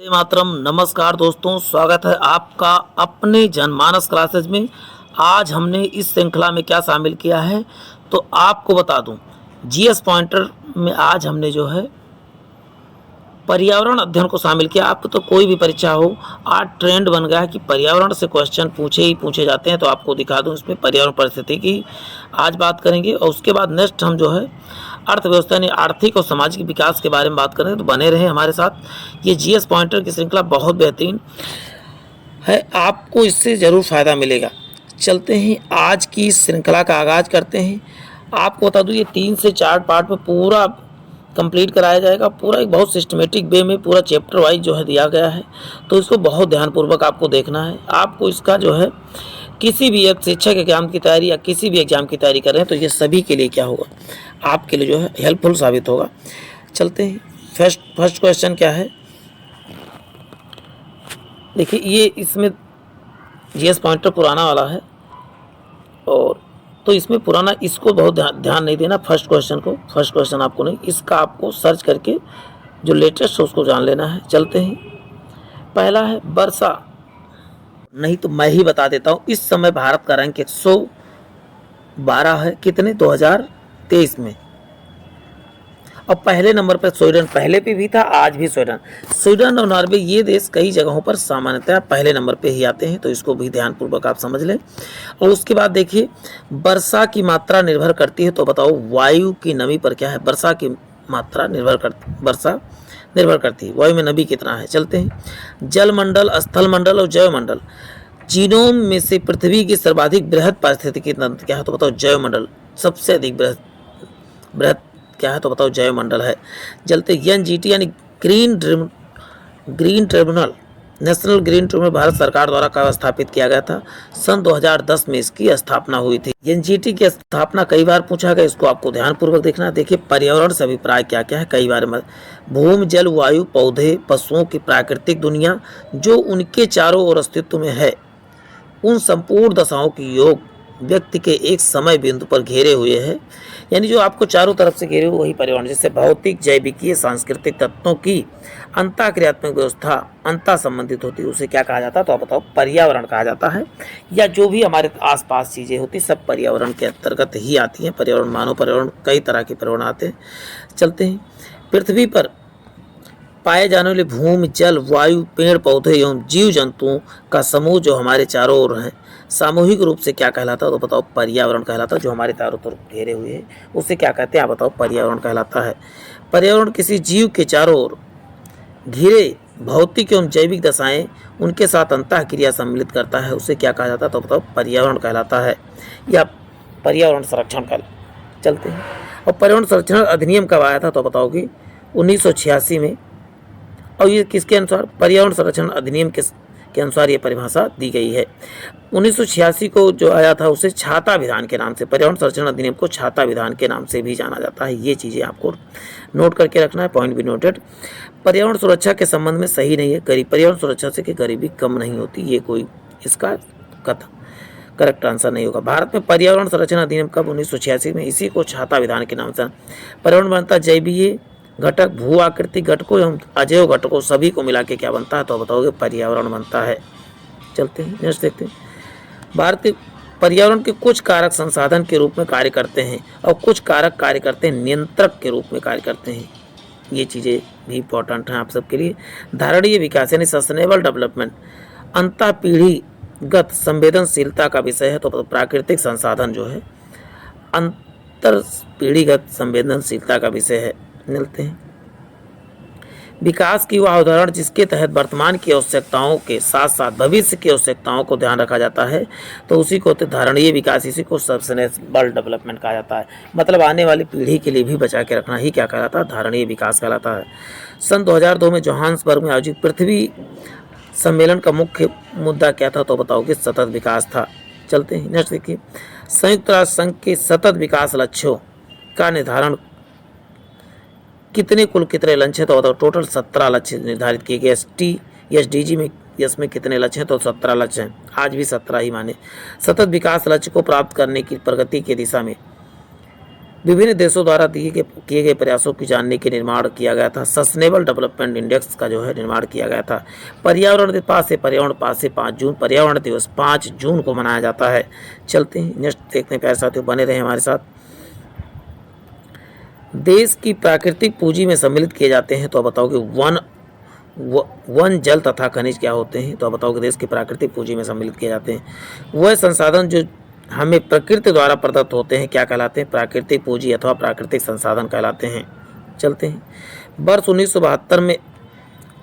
वंदे मातरम। नमस्कार दोस्तों, स्वागत है आपका अपने जनमानस क्लासेज में। आज हमने इस श्रृंखला में क्या शामिल किया है तो आपको बता दूं। जीएस पॉइंटर में आज हमने जो है पर्यावरण अध्ययन को शामिल किया। आपको तो कोई भी परीक्षा हो, आज ट्रेंड बन गया है कि पर्यावरण से क्वेश्चन पूछे ही पूछे जाते हैं। तो आपको दिखा दूं, इसमें पर्यावरण परिस्थिति की आज बात करेंगे और उसके बाद नेक्स्ट हम जो है अर्थव्यवस्था यानी आर्थिक और सामाजिक विकास के बारे में बात करेंगे। तो बने रहें हमारे साथ। ये जीएस पॉइंटर की श्रृंखला बहुत बेहतरीन है, आपको इससे ज़रूर फ़ायदा मिलेगा। चलते हैं, आज की इस श्रृंखला का आगाज़ करते हैं। आपको बता दूं, ये 3 से 4 पार्ट में पूरा कंप्लीट कराया जाएगा। पूरा एक बहुत सिस्टमेटिक वे में पूरा चैप्टर वाइज जो है दिया गया है, तो इसको बहुत ध्यानपूर्वक आपको देखना है। आपको इसका जो है किसी भी एक शिक्षक एग्जाम की तैयारी या किसी भी एग्जाम की तैयारी कर रहे हैं तो ये सभी के लिए क्या होगा, आपके लिए जो है हेल्पफुल साबित होगा। चलते हैं, फर्स्ट क्वेश्चन क्या है, देखिए। ये इसमें जीएस पॉइंटर पुराना वाला है और तो इसमें पुराना, इसको बहुत ध्यान नहीं देना। फर्स्ट क्वेश्चन आपको नहीं, इसका आपको सर्च करके जो लेटेस्ट है उसको जान लेना है। चलते हैं, पहला है वर्षा। नहीं तो मैं ही बता देता हूँ। इस समय भारत का रैंक 112 है, कितने 2023 में। और पहले नंबर पर स्वीडन, पहले पे भी था, आज भी स्वीडन और नॉर्वे, ये देश कई जगहों पर सामान्यतः पहले नंबर पे ही आते हैं। तो इसको भी ध्यानपूर्वक आप समझ लें। और उसके बाद देखिए, वर्षा की मात्रा निर्भर करती है, तो बताओ वायु की नमी पर क्या है। वर्षा की मात्रा निर्भर करती है वायु में नमी कितना है। चलते हैं, जलमंडल, स्थलमंडल और जैवमंडल, जीनोम में से पृथ्वी की सर्वाधिक बृहद पारिस्थितिकी तंत्र क्या है, तो बताओ जैवमंडल। सबसे अधिक बृहद क्या है, तो बताओ जैवमंडल है। चलते, एनजीटी यानी green tribunal, national green tribunal Bharat सरकार द्वारा कब स्थापित किया गया था। सन 2010 में इसकी स्थापना हुई थी। एनजीटी की स्थापना कई बार पूछा गया, इसको आपको ध्यानपूर्वक देखना है। देखिए, पर्यावरण से अभिप्राय क्या क्या है, कई बार भूमि, जल, वायु, पौधे, पशुओं की प्राकृतिक दुनिया जो उनके चारों ओर अस्तित्व में है, उन संपूर्ण दशाओं की योग व्यक्ति के एक समय बिंदु पर घेरे हुए है। यानी जो आपको चारों तरफ से घेरे हुए वही पर्यावरण। जैसे भौतिक, जैविकीय, सांस्कृतिक तत्वों की अंतःक्रियात्मक व्यवस्था अंतः संबंधित होती है, उसे क्या कहा जाता है, तो आप बताओ पर्यावरण कहा जाता है। या जो भी हमारे आसपास चीज़ें होती सब पर्यावरण के अंतर्गत ही आती हैं। पर्यावरण, मानव पर्यावरण, कई तरह के पर्यावरण आते हैं। चलते हैं, पृथ्वी पर पाए जाने वाले भूमि, जल, वायु, पेड़ पौधे एवं जीव जंतुओं का समूह जो हमारे चारों ओर हैं, सामूहिक रूप से क्या कहलाता है, तो बताओ पर्यावरण कहलाता है। जो हमारे चारों तरफ घेरे हुए हैं उसे क्या कहते हैं, आप बताओ पर्यावरण कहलाता है। पर्यावरण किसी जीव के चारों ओर घिरे भौतिक एवं जैविक दशाएं उनके साथ अंतःक्रिया सम्मिलित करता है, उसे क्या कहा जाता है, तो बताओ पर्यावरण कहलाता है या पर्यावरण संरक्षण कहलाता। चलते हैं, और पर्यावरण संरक्षण अधिनियम कब आया था, तो बताओगे 1986 में। और ये किसके अनुसार, पर्यावरण संरक्षण अधिनियम के अनुसार ये परिभाषा दी गई है। 1986 को जो आया था उसे छाता विधान के नाम से, पर्यावरण संरक्षण अधिनियम को छाता विधान के नाम से भी जाना जाता है। ये चीज़ें आपको नोट करके रखना है, पॉइंट भी नोटेड। पर्यावरण सुरक्षा के संबंध में सही नहीं है, पर्यावरण सुरक्षा से कि गरीबी कम नहीं होती, ये कोई इसका करेक्ट आंसर नहीं होगा। भारत में पर्यावरण संरक्षण अधिनियम कब, 1986 में। इसी को छाता विधान के नाम से। पर्यावरण बनता जैवीय घटक, भू आकृतिक घटकों एवं अजैव घटकों सभी को मिला के क्या बनता है, तो बताओगे पर्यावरण बनता है। चलते हैं, नेक्स्ट देखते हैं। भारतीय पर्यावरण के कुछ कारक संसाधन के रूप में कार्य करते हैं और कुछ कारक कार्य करते हैं नियंत्रक के रूप में कार्य करते हैं। ये चीज़ें भी इंपॉर्टेंट हैं आप सबके लिए। धारणीय विकास यानी सस्टेनेबल डेवलपमेंट अंतः पीढ़ीगत संवेदनशीलता का विषय है, तो प्राकृतिक संसाधन जो है अंतर पीढ़ीगत संवेदनशीलता का विषय है। मिलते हैं, विकास की वह उदाहरण जिसके तहत वर्तमान की आवश्यकताओं के साथ साथ भविष्य की आवश्यकताओं को ध्यान रखा जाता है, तो उसी को धारणीय विकास, इसी को सस्टेनेबल डेवलपमेंट कहा जाता है। मतलब आने वाली पीढ़ी के लिए भी बचा के रखना ही क्या कहलाता है, धारणीय विकास कहलाता है। सन 2002 में जोहान्सबर्ग में आयोजित पृथ्वी सम्मेलन का मुख्य मुद्दा क्या था, तो बताओगे सतत विकास था। चलते हैं, नेक्स्ट देखिए। संयुक्त राष्ट्र संघ के सतत विकास लक्ष्यों का निर्धारण कितने लक्ष्य है, तो बताओ टोटल 17 लक्ष्य निर्धारित किए गए। SDG में इसमें कितने लक्ष्य हैं, तो 17 लक्ष्य हैं। आज भी 17 ही माने। सतत विकास लक्ष्य को प्राप्त करने की प्रगति की दिशा में विभिन्न देशों द्वारा किए गए प्रयासों की जानने के निर्माण किया गया था। सस्टेनेबल डेवलपमेंट इंडेक्स का जो है निर्माण किया गया था। पर्यावरण दिवस से 5 जून पर्यावरण दिवस 5 जून को मनाया जाता है। चलते हैं नेक्स्ट देखते हैं प्यारे साथियों, बने रहे हमारे साथ। देश की प्राकृतिक पूंजी में सम्मिलित किए जाते हैं तो आप बताओगे वन जल तथा खनिज क्या होते हैं, तो आप बताओगे देश की प्राकृतिक पूंजी में सम्मिलित किए जाते हैं वह संसाधन जो हमें प्रकृति द्वारा प्रदत्त होते हैं क्या कहलाते हैं, प्राकृतिक पूंजी अथवा प्राकृतिक संसाधन कहलाते हैं। चलते हैं, वर्ष 1972 में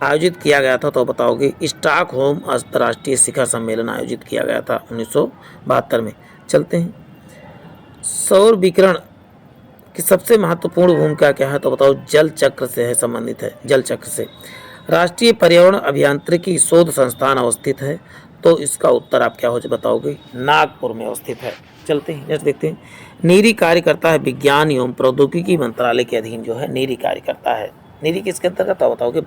आयोजित किया गया था तो बताओगे स्टॉकहोम अंतर्राष्ट्रीय शिखर सम्मेलन आयोजित किया गया था 1972 में। चलते हैं, सौर विकिरण की सबसे महत्वपूर्ण भूमिका क्या है, तो बताओ जल चक्र से है, संबंधित है जल चक्र से। राष्ट्रीय पर्यावरण अभियांत्रिकी शोध संस्थान अवस्थित है तो इसका उत्तर आप क्या हो बताओगे, नागपुर में अवस्थित है। चलते हैं नेक्स्ट देखते हैं, नीरी कार्य करता है विज्ञान एवं प्रौद्योगिकी मंत्रालय के अधीन जो है नीरी कार्य करता है। नीरी किसके अंतर्गत बताओगे,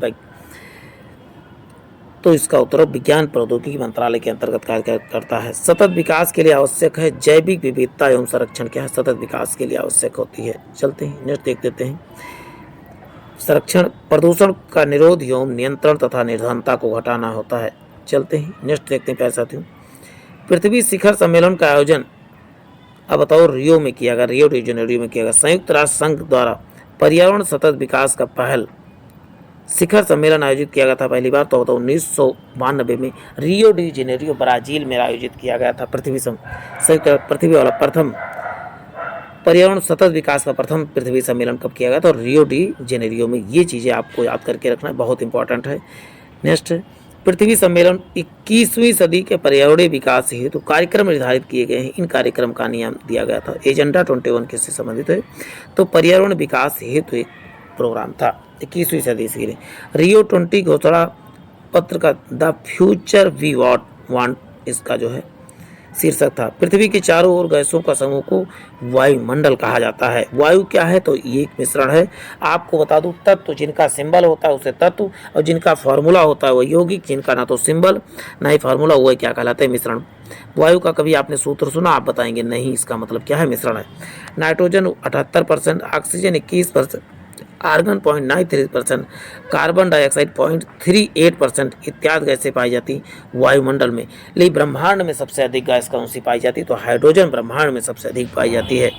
तो इसका उत्तर विज्ञान प्रौद्योगिकी मंत्रालय के अंतर्गत कार्य करता है। सतत विकास के लिए आवश्यक है जैविक विविधता एवं संरक्षण क्या है, सतत विकास के लिए आवश्यक होती है। चलते हैं नेक्स्ट देख देते हैं, संरक्षण प्रदूषण का निरोध एवं नियंत्रण तथा निर्धनता को घटाना होता है। चलते हैं नेक्स्ट देखते हैं प्यारे साथियों, पृथ्वी शिखर सम्मेलन का आयोजन अब बताओ रियो में किया गया, रियो डी जेनेरियो में किया गया। संयुक्त राष्ट्र संघ द्वारा पर्यावरण सतत विकास का पहल शिखर सम्मेलन आयोजित किया गया था पहली बार तो बताओ 1992 में रियो डी जेनेरियो ब्राजील में आयोजित किया गया था। पृथ्वी वाला प्रथम पर्यावरण सतत विकास का प्रथम पृथ्वी सम्मेलन कब किया गया था, रियो डी जेनेरियो में। ये चीज़ें आपको याद करके रखना बहुत इंपॉर्टेंट है। नेक्स्ट, पृथ्वी सम्मेलन 21वीं सदी के पर्यावरणीय विकास हेतु कार्यक्रम निर्धारित किए गए हैं। इन कार्यक्रम का नियम दिया गया था। एजेंडा 21 किससे संबंधित है, तो पर्यावरण विकास हेतु एक प्रोग्राम था 21वीं सदी के लिए। रियो 20 घोषणा पत्र का द फ्यूचर वी वांट इसका जो है शीर्षक था। पृथ्वी के चारों ओर गैसों का समूह को वायुमंडल कहा जाता है। वायु क्या है, तो ये एक मिश्रण है। आपको बता दूं, तत्व जिनका सिंबल होता है उसे तत्व, और जिनका फॉर्मूला होता है वो यौगिक, जिनका ना तो सिंबल ना ही फार्मूला, वो क्या कहलाते हैं, मिश्रण। वायु का कभी आपने सूत्र सुना, आप बताएंगे नहीं, इसका मतलब क्या है, मिश्रण है। Nitrogen 78%, oxygen 21%, argon 0.93%, carbon dioxide 0.38% इत्यादि गैसें पाई जाती वायुमंडल में। लेकिन ब्रह्मांड में सबसे अधिक गैस कौन सी पाई जाती, तो हाइड्रोजन ब्रह्मांड में सबसे अधिक पाई जाती है।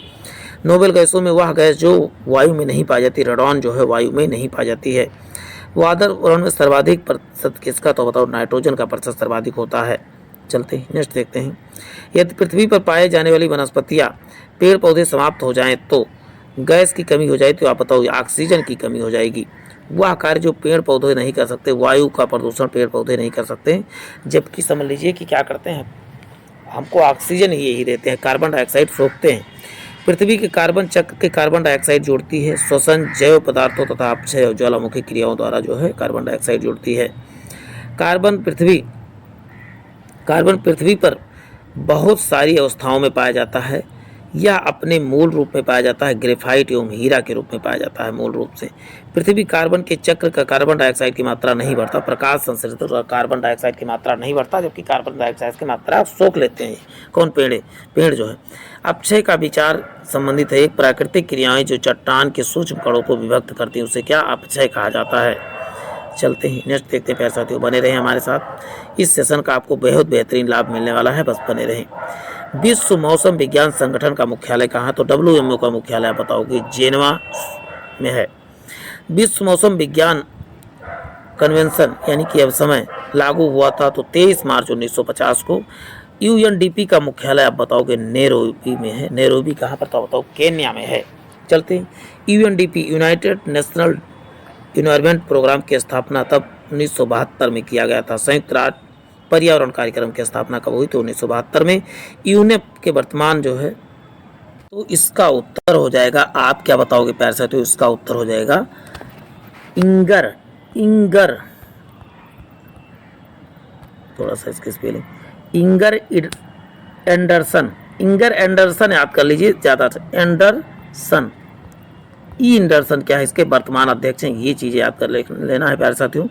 नोबेल गैसों में वह गैस जो वायु में नहीं पाई जाती, रेडॉन जो है वायु में नहीं पाई जाती है। वातावरण में सर्वाधिक प्रतिशत किसका, तो बताओ नाइट्रोजन का प्रतिशत सर्वाधिक होता है। चलते हैं नेक्स्ट देखते हैं, यदि पृथ्वी पर पाए जाने वाली वनस्पतियाँ पेड़ पौधे समाप्त हो जाएं तो गैस की कमी हो जाए, तो आप बताओ ऑक्सीजन की कमी हो जाएगी। वह कार्य जो पेड़ पौधे नहीं कर सकते, वायु का प्रदूषण पेड़ पौधे नहीं कर सकते, जबकि समझ लीजिए कि क्या करते हैं, हमको ऑक्सीजन ही देते हैं, कार्बन डाइऑक्साइड सोखते हैं। पृथ्वी के कार्बन चक्र के कार्बन डाइऑक्साइड जोड़ती है। श्वसन जैव पदार्थों तथा अपक्षय और ज्वालामुखी क्रियाओं द्वारा जो है कार्बन डाइऑक्साइड जोड़ती है। कार्बन पृथ्वी पर बहुत सारी अवस्थाओं में पाया जाता है। यह अपने मूल रूप में पाया जाता है ग्रेफाइट एवं हीरा के रूप में पाया जाता है मूल रूप से। पृथ्वी कार्बन के चक्र का कार्बन डाइऑक्साइड की मात्रा नहीं बढ़ता, प्रकाश संश्लेषित कार्बन डाइऑक्साइड की मात्रा नहीं बढ़ता, जबकि कार्बन डाइऑक्साइड की मात्रा सोख लेते हैं। कौन, पेड़ जो है। अपक्षय का विचार संबंधित है। एक प्राकृतिक क्रियाएं जो चट्टान के सूक्ष्म कणों को विभक्त करती हैं उसे क्या, अपक्षय कहा जाता है। चलते हैं नेक्स्ट देखते हैं प्यारे साथियों, बने रहें हमारे साथ। इस सेशन का आपको बहुत बेहतरीन लाभ मिलने वाला है, बस बने रहें। विश्व मौसम विज्ञान संगठन का मुख्यालय कहाँ, तो WMO का मुख्यालय आप बताओगे जेनेवा में है। विश्व मौसम विज्ञान कन्वेंशन यानी कि अब समय लागू हुआ था तो 23 मार्च 1950 को। UNDP का मुख्यालय आप बताओगे नैरोबी में है। नैरोबी कहाँ पर, तो बताओ केन्या में है। चलते हैं, UNDP united national environment programme की स्थापना तब 1972 में किया गया था। संयुक्त राष्ट्र पर्यावरण कार्यक्रम की स्थापना कब हुई, तो 1972 में। यूनेप के वर्तमान जो है, तो इसका उत्तर हो जाएगा, आप क्या बताओगे प्यारे साथियों, इसका उत्तर हो जाएगा इंगर, थोड़ा सा इसकी स्पेलिंग, इंगर एंडरसन याद कर लीजिए ज़्यादा। एंडरसन क्या है, इसके वर्तमान अध्यक्ष हैं। ये चीज़ें याद कर लेना है प्यारे साथियों।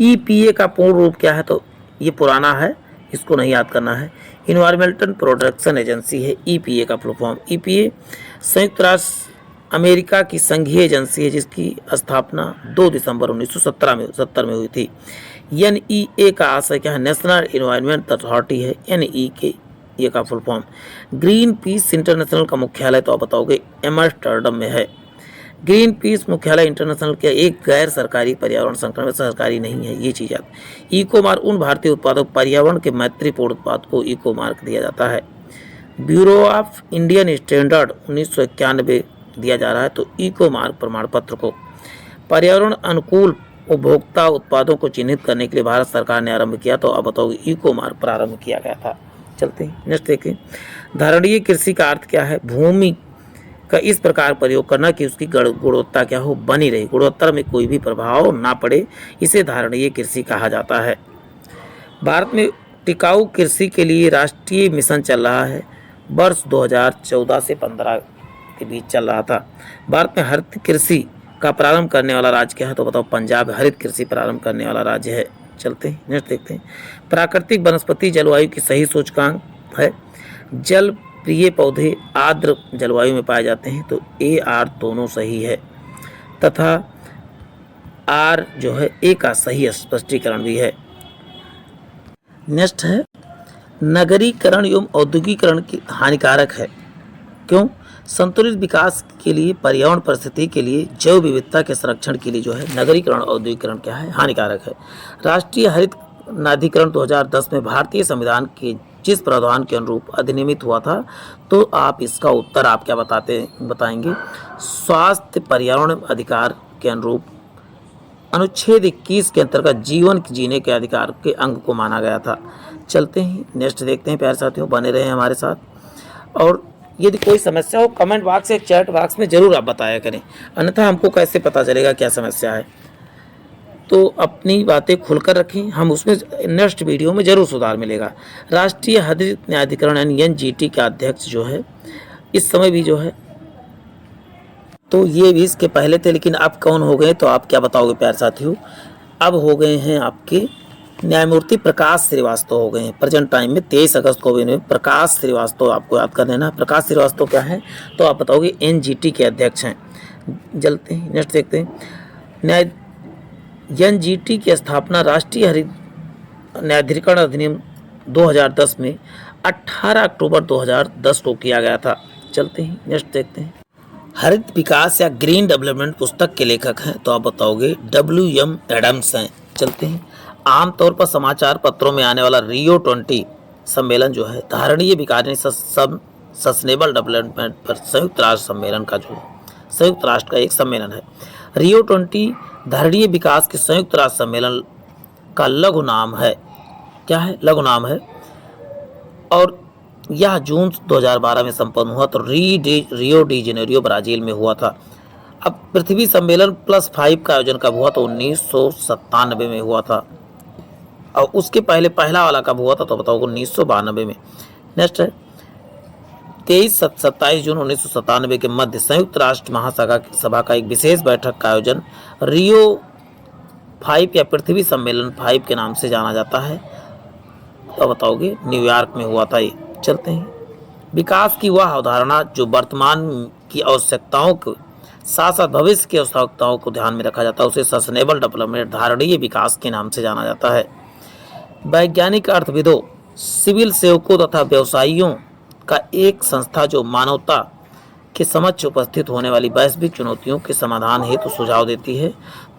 EPA का पूर्ण रूप क्या है, तो ये पुराना है, इसको नहीं याद करना है। इन्वायरमेंटल प्रोटेक्शन एजेंसी है EPA का फुल फॉर्म। EPA संयुक्त राष्ट्र अमेरिका की संघीय एजेंसी है जिसकी स्थापना 2 दिसंबर 1970 में हुई थी। NEA का आशय क्या है? नेशनल इन्वायरमेंट अथॉरिटी है NEA ये का full form. Green peas international का मुख्यालय तो आप बताओगे एम्स्टर्डम में है। ग्रीन पीस मुख्यालय इंटरनेशनल का एक गैर सरकारी पर्यावरण संगठन में, सरकारी नहीं है, ये चीज़ आप। इको मार्क उन भारतीय उत्पादों पर्यावरण के मैत्रीपूर्ण उत्पाद को इको मार्क दिया जाता है। ब्यूरो ऑफ इंडियन स्टैंडर्ड 1991 दिया जा रहा है। तो इको मार्क प्रमाण पत्र को पर्यावरण अनुकूल उपभोक्ता उत्पादों को चिन्हित करने के लिए भारत सरकार ने आरंभ किया। तो अब बताओगे इको मार्क प्रारंभ किया गया था। चलते हैं नेक्स्ट देखें। धारणीय कृषि का अर्थ क्या है? भूमि का इस प्रकार प्रयोग करना कि उसकी गुणवत्ता क्या हो? बनी रहे, गुणवत्ता में कोई भी प्रभाव ना पड़े, इसे धारणीय कृषि कहा जाता है। भारत में टिकाऊ कृषि के लिए राष्ट्रीय मिशन चल रहा है, वर्ष 2014 से 15 के बीच चल रहा था। भारत में हरित कृषि का प्रारंभ करने वाला राज्य क्या है? तो बताओ पंजाब हरित कृषि प्रारंभ करने वाला राज्य है। चलते हैं नेक्स्ट देखते हैं। प्राकृतिक वनस्पति जलवायु की सही सूचकांक है। जल प्रिय पौधे आर्द्र जलवायु में पाए जाते हैं। तो AR दोनों सही है तथा R जो है A का सही स्पष्टीकरण भी है। नेक्स्ट है नगरीकरण एवं औद्योगिकरण की हानिकारक है। क्यों? संतुलित विकास के लिए, पर्यावरण परिस्थिति के लिए, जैव विविधता के संरक्षण के लिए जो है नगरीकरण औद्योगिकरण क्या है? हानिकारक है। राष्ट्रीय हरित न्यायाधिकरण 2010 में भारतीय संविधान के जिस प्रावधान के अनुरूप अधिनियमित हुआ था। तो आप इसका उत्तर आप क्या बताएंगे? स्वास्थ्य पर्यावरण अधिकार के अनुरूप अनुच्छेद 21 के अंतर्गत जीवन जीने के अधिकार के अंग को माना गया था। चलते हैं नेक्स्ट देखते हैं। प्यारे साथियों बने रहे हमारे साथ, और यदि कोई समस्या हो कमेंट बॉक्स या चैट बॉक्स में ज़रूर आप बताया करें, अन्यथा हमको कैसे पता चलेगा क्या समस्या है। तो अपनी बातें खुलकर रखें, हम उसमें नेक्स्ट वीडियो में ज़रूर सुधार मिलेगा। राष्ट्रीय हरित न्यायाधिकरण NGT के अध्यक्ष जो है इस समय भी जो है, तो ये भी इसके पहले थे, लेकिन अब कौन हो गए? तो आप क्या बताओगे प्यारे साथियों? अब हो गए हैं आपके न्यायमूर्ति प्रकाश श्रीवास्तव हो गए हैं। प्रेजेंट टाइम में 23 अगस्त को भी प्रकाश श्रीवास्तव आपको याद कर लेना। प्रकाश श्रीवास्तव क्या है? तो आप बताओगे NGT के अध्यक्ष हैं। चलते हैं नेक्स्ट देखते हैं। NGT की स्थापना राष्ट्रीय हरित न्यायाधिकरण अधिनियम 2010 में 18 अक्टूबर 2010 को किया गया था। चलते हैं नेक्स्ट देखते हैं। हरित विकास या ग्रीन डेवलपमेंट पुस्तक के लेखक हैं। तो आप बताओगे WM एडम्स हैं। चलते हैं। आमतौर पर समाचार पत्रों में आने वाला रियो 20 सम्मेलन जो है धारणीय विकास सस्टेनेबल डेवलपमेंट पर संयुक्त राष्ट्र सम्मेलन का जो संयुक्त राष्ट्र का एक सम्मेलन है। रियो 20 धारणीय विकास के संयुक्त राष्ट्र सम्मेलन का लघु नाम है। क्या है? लघु नाम है। और यह जून 2012 में संपन्न हुआ। तो रियो डी जेनेरियो ब्राजील में हुआ था। अब पृथ्वी सम्मेलन +5 का आयोजन कब हुआ? तो 1997 में हुआ था। और उसके पहले पहला वाला कब हुआ था? तो बताओ 1992 में। नेक्स्ट है 23-27 जून 1997 के मध्य संयुक्त राष्ट्र महासभा का एक विशेष बैठक का आयोजन रियो 5 या पृथ्वी सम्मेलन 5 के नाम से जाना जाता है। तो बताओगे न्यूयॉर्क में हुआ था ये। चलते हैं। विकास की वह अवधारणा जो वर्तमान की आवश्यकताओं को साथ साथ भविष्य की आवश्यकताओं को ध्यान में रखा जाता है उसे सस्टेनेबल डेवलपमेंट धारणीय विकास के नाम से जाना जाता है। वैज्ञानिक, अर्थविदों, सिविल सेवकों तथा व्यवसायियों का एक संस्था जो मानवता के समक्ष उपस्थित होने वाली वैश्विक चुनौतियों के समाधान हेतु सुझाव देती है।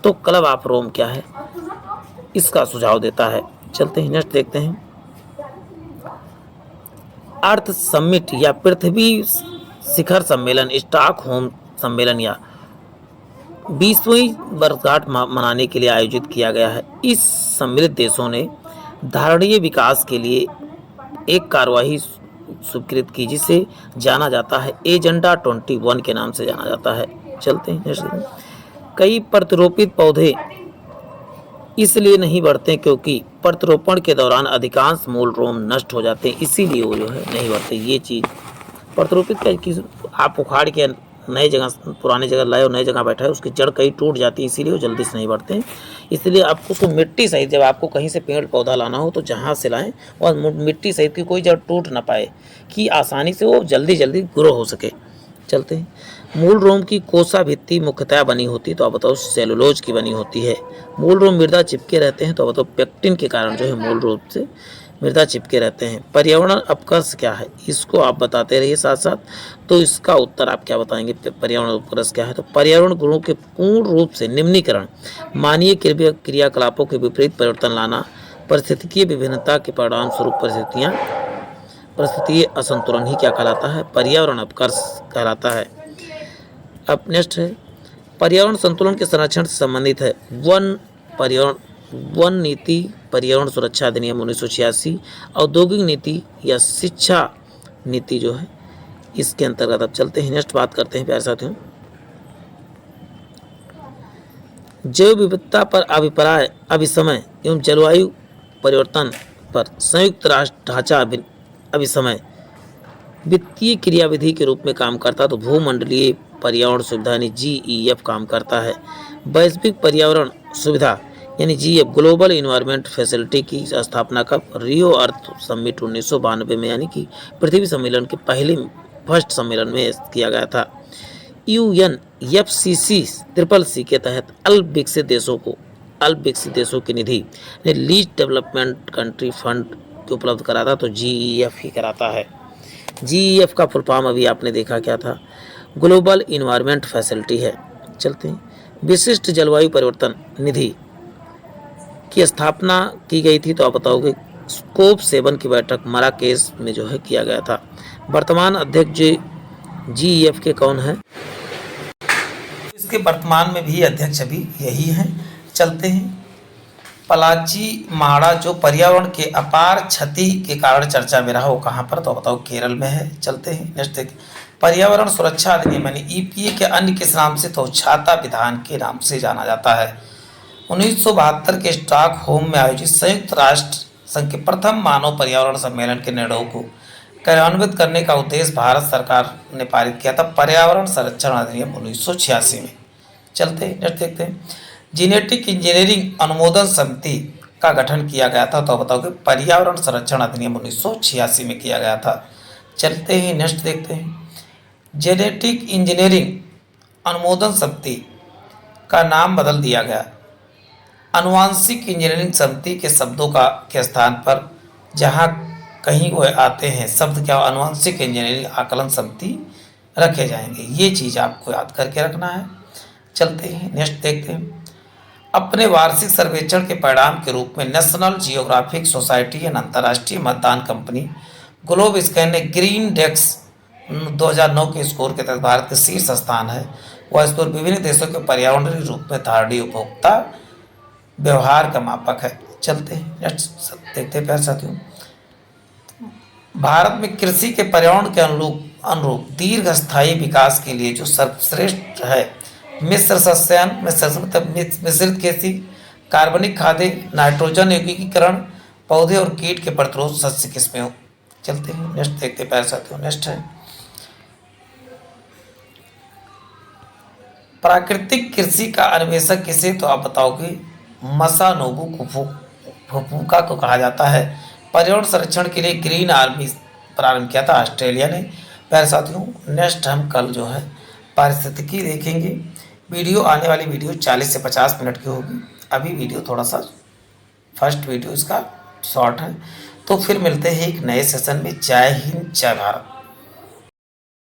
तो क्लब ऑफ रोम क्या है? इसका सुझाव देता है। चलते हैं नेक्स्ट देखते हैं। अर्थ समिट या पृथ्वी शिखर सम्मेलन स्टॉकहोम सम्मेलन या 20वीं वर्षगांठ मनाने के लिए आयोजित किया गया है। इस सम्मिलित देशों ने धारणीय विकास के लिए एक कार्यवाही स्वीकृत की जिसे जाना जाता है एजेंडा 21 के नाम से जाना जाता है। चलते हैं। कई प्रतिरोपित पौधे इसलिए नहीं बढ़ते क्योंकि प्रत्यारोपण के दौरान अधिकांश मूल रोम नष्ट हो जाते हैं, इसीलिए वो जो है नहीं बढ़ते। ये चीज़ प्रत्यारोपित का आप उखाड़ के नई जगह पुरानी जगह लाए और नई जगह बैठा है उसकी जड़ कहीं टूट जाती है, इसीलिए वो जल्दी से नहीं बढ़ते हैं। इसलिए आपको उसको मिट्टी सहित जब आपको कहीं से पेड़ पौधा लाना हो तो जहाँ से लाएं और मिट्टी सहित की कोई जड़ टूट ना पाए कि आसानी से वो जल्दी ग्रो हो सके। चलते हैं। मूल रोम की कोसा भित्ति मुख्यतः बनी होती, तो आप बताओ सेलुलोज की बनी होती है। मूल रोम मृदा चिपके रहते हैं, तो आप बताओ पेक्टिन के कारण जो है मूल रूप से मृदा चिपके रहते हैं। पर्यावरण अपकर्ष क्या है, इसको आप बताते रहिए साथ साथ, तो इसका उत्तर आप क्या बताएंगे, पर्यावरण अपकर्ष क्या है। तो पर्यावरण गुणों के पूर्ण रूप से निम्नीकरण, मानवीय क्रियाकलापों के विपरीत परिवर्तन लाना, परिस्थितिकीय विभिन्नता के परिणाम स्वरूप परिस्थितीय असंतुलन ही क्या कहलाता है, पर्यावरण अपकर्ष कहलाता है। अब नेक्स्ट है, पर्यावरण संतुलन के संरक्षण से संबंधित है वन नीति, पर्यावरण सुरक्षा अधिनियम 1986, औद्योगिक नीति या शिक्षा नीति जो है इसके अंतर्गत। अब चलते हैं नेक्स्ट बात करते हैं प्यारे साथियों, जैव विविधता पर अभिप्राय अभिसमय एवं जलवायु परिवर्तन पर संयुक्त राष्ट्र ढांचा अभिसमय वित्तीय क्रियाविधि के रूप में काम करता, तो भूमंडलीय पर्यावरण सुविधा यानी GEF काम करता है। वैश्विक पर्यावरण सुविधा यानी GEF ग्लोबल इन्वायरमेंट फैसिलिटी की स्थापना कब, रियो अर्थ समिट 1992 में यानी कि पृथ्वी सम्मेलन के फर्स्ट सम्मेलन में किया गया था। UNFCCC के तहत अल्प विकसित देशों की निधि ने लीस्ट डेवलपमेंट कंट्री फंड उपलब्ध कराता, तो GEF ही कराता है। GEF का फुल फॉर्म अभी आपने देखा क्या था, ग्लोबल इन्वायरमेंट फैसिलिटी है। चलते हैं, विशिष्ट जलवायु परिवर्तन निधि की स्थापना की गई थी, तो आप बताओगे स्कोप 7 की बैठक मराकेश में जो है किया गया था। वर्तमान अध्यक्ष GEF के कौन है, इसके वर्तमान में भी अध्यक्ष अभी यही हैं। चलते हैं, पलाची माड़ा जो पर्यावरण के अपार क्षति के कारण चर्चा में रहा, वो कहाँ पर, तो बताओ केरल में है। चलते हैं नेक्स्ट देखिए, पर्यावरण सुरक्षा अधिनियम यानी EPA के अन्य किस नाम से, तो छाता विधान के नाम से जाना जाता है। 1972 के स्टॉकहोम में आयोजित संयुक्त राष्ट्र संघ के प्रथम मानव पर्यावरण सम्मेलन के निर्णयों को कार्यान्वित करने का उद्देश्य भारत सरकार ने पारित किया था पर्यावरण संरक्षण अधिनियम 1986 में। चलते हैं नेक्स्ट देखते हैं, जेनेटिक इंजीनियरिंग अनुमोदन समिति का गठन किया गया था, तो बताओगे पर्यावरण संरक्षण अधिनियम 1986 में किया गया था। चलते हैं नेक्स्ट देखते हैं, जेनेटिक इंजीनियरिंग अनुमोदन समिति का नाम बदल दिया गया, आनुवांशिक इंजीनियरिंग समिति के शब्दों के स्थान पर जहां कहीं वो आते हैं शब्द क्या, आनुवांशिक इंजीनियरिंग आकलन समिति रखे जाएंगे। ये चीज़ आपको याद करके रखना है। चलते हैं नेक्स्ट देखते हैं, अपने वार्षिक सर्वेक्षण के परिणाम के रूप में नेशनल जियोग्राफिक सोसाइटी एवं अंतर्राष्ट्रीय मतदान कंपनी ग्लोब स्कैन ने ग्रीन डेक्स 2009 के स्कोर के तहत भारत के शीर्ष स्थान है। वह स्कोर विभिन्न देशों के पर्यावरणीय रूप में धारणीय उपभोक्ता व्यवहार का मापक है। चलते हैं नेक्स्ट देखते हैं प्यारे साथियों, भारत में कृषि के पर्यावरण के अनुरूप दीर्घ स्थायी विकास के लिए जो सर्वश्रेष्ठ है, मिश्र सस्यायन मिश्रित खेती, कार्बनिक खादें, नाइट्रोजन यौगिकीकरण, पौधे और कीट के प्रतिरोध सस्य किस्में हो। चलते हैं नेक्स्ट देखते हैं प्यारे साथियों, नेक्स्ट है प्राकृतिक कृषि का अन्वेषक किसे, तो आप बताओगे मसानोबु फुकुओका को कहा जाता है। पर्यावरण संरक्षण के लिए ग्रीन आर्मी प्रारंभ किया था ऑस्ट्रेलिया ने। प्यारे साथियों नेक्स्ट हम कल जो है पारिस्थितिकी देखेंगे। वीडियो आने वाली वीडियो 40 से 50 मिनट की होगी। अभी वीडियो थोड़ा सा फर्स्ट वीडियो इसका शॉर्ट है, तो फिर मिलते हैं एक नए सेशन में। जय हिंद जय भारत।